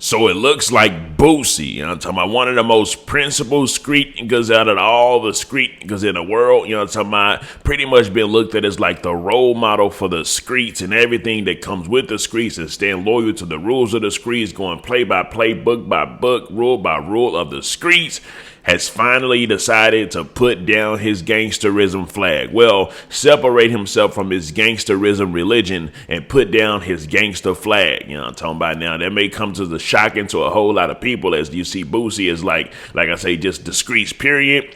So it looks like Boosie, I'm talking about one of the most principled street niggas out of all the street niggas in the world, I'm talking about pretty much been looked at as like the role model for the streets and everything that comes with the streets and staying loyal to the rules of the streets, going play by play, book by book, rule by rule of the streets, has finally decided to put down his gangsterism flag. Well, separate himself from his gangsterism religion and put down his gangster flag. I'm talking about now. That may come to the shocking to a whole lot of people as you see Boosie as like I say, just discreet, period.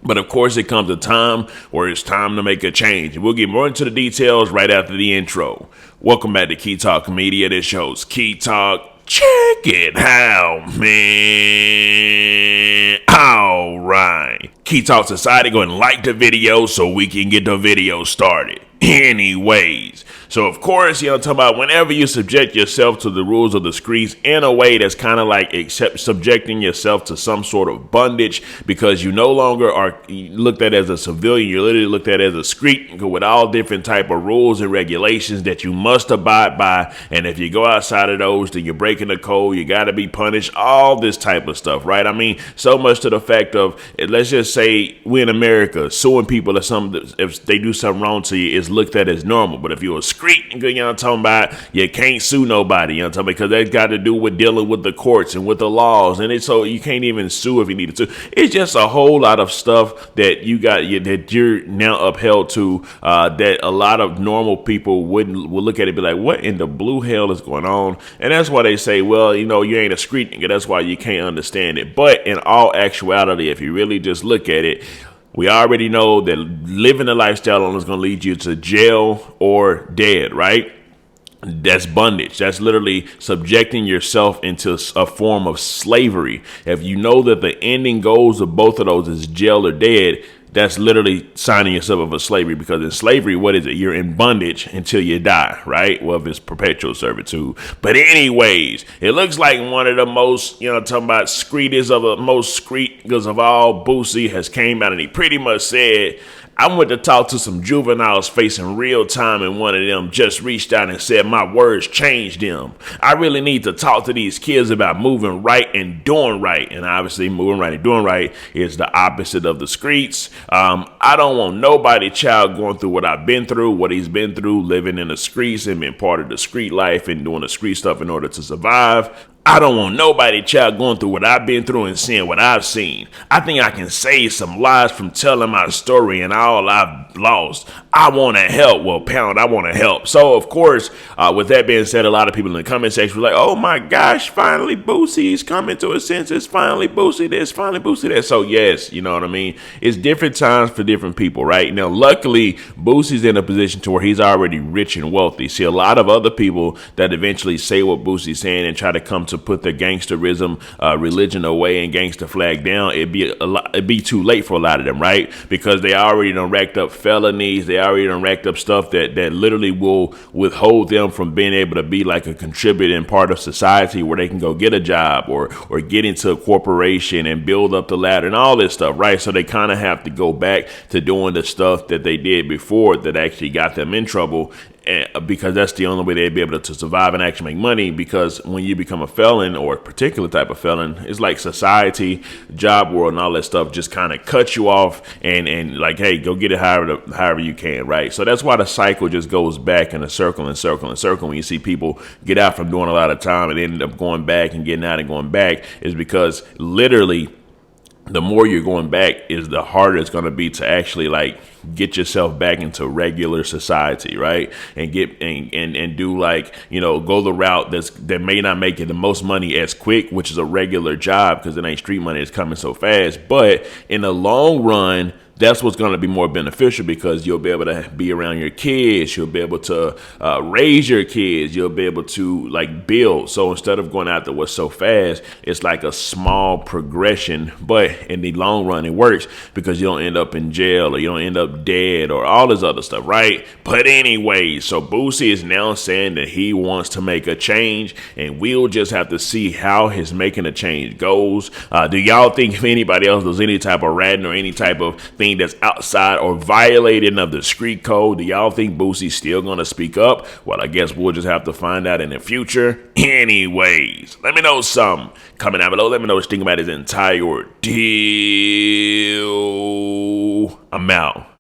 But of course, it comes a time where it's time to make a change. And we'll get more into the details right after the intro. Welcome back to Key Talk Media. This show's Key Talk. Check it out, man. All right. Key Talk Society, go and like the video so we can get the video started. Anyways, so of course, I'm talking about whenever you subject yourself to the rules of the streets in a way that's kind of like subjecting yourself to some sort of bondage because you no longer are looked at as a civilian, you're literally looked at as a street with all different type of rules and regulations that you must abide by. And if you go outside of those, then you're breaking the code, you got to be punished, all this type of stuff, right? I mean, so much to the fact of, let's just say we in America suing people if they do something wrong to you is looked at as normal. But if you're a street, I'm talking about, you can't sue nobody, I'm talking about, because that's got to do with dealing with the courts and with the laws, and so you can't even sue if you needed to. It's just a whole lot of stuff that that you're now upheld to that a lot of normal people would look at it and be like, what in the blue hell is going on? And that's why they say, well, you ain't a street nigga, that's why you can't understand it. But in all actuality, if you really just look at it, we already know that living the lifestyle is going to lead you to jail or dead, right? That's bondage. That's literally subjecting yourself into a form of slavery. If you know that the ending goals of both of those is jail or dead, that's literally signing yourself up for slavery, because in slavery, what is it? You're in bondage until you die, right? Well, if it's perpetual servitude. But anyways, it looks like one of the most, talking about streeters of the most streeters of all, Boosie, has came out and he pretty much said, I went to talk to some juveniles facing real time, and one of them just reached out and said, my words changed them. I really need to talk to these kids about moving right and doing right. And obviously moving right and doing right is the opposite of the streets. I don't want nobody child going through what I've been through, what he's been through, living in the streets and being part of the street life and doing the street stuff in order to survive. I don't want nobody child going through what I've been through and seeing what I've seen. I think I can save some lives from telling my story and all I've lost. I want to help. Well, Pound, I want to help. So, of course, with that being said, a lot of people in the comment section were like, oh my gosh, finally Boosie's coming to his senses. Finally Boosie this, finally Boosie that. So, yes, you know what I mean? It's different times for different people, right? Now, luckily, Boosie's in a position to where he's already rich and wealthy. See, a lot of other people that eventually say what Boosie's saying and try to come to put the gangsterism religion away and Gangsta Flag down, it'd be too late for a lot of them, right? Because they already done racked up felonies, they already done racked up stuff that literally will withhold them from being able to be like a contributing part of society where they can go get a job or get into a corporation and build up the ladder and all this stuff, right? So they kind of have to go back to doing the stuff that they did before that actually got them in trouble, because that's the only way they'd be able to survive and actually make money. Because when you become a felon or a particular type of felon, it's like society, job world, and all that stuff just kind of cuts you off and like, hey, go get it however you can, right? So that's why the cycle just goes back in a circle and circle and circle. When you see people get out from doing a lot of time and end up going back and getting out and going back, is because literally the more you're going back is the harder it's going to be to actually like get yourself back into regular society, right? And get and do like, go the route that may not make you the most money as quick, which is a regular job, because it ain't street money, it's coming so fast. But in the long run, that's what's going to be more beneficial, because you'll be able to be around your kids. You'll be able to raise your kids. You'll be able to like build. So instead of going after what's so fast, it's like a small progression. But in the long run, it works because you don't end up in jail or you don't end up dead or all this other stuff, right? But anyway, so Boosie is now saying that he wants to make a change, and we'll just have to see how his making a change goes. Do y'all think if anybody else does any type of ratting or any type of thing anything that's outside or violating of the street code. Do y'all think Boosie's still gonna speak up? Well, I guess we'll just have to find out in the future. Anyways, let me know something. Comment down below. Let me know what you think about his entire ordeal. I'm out.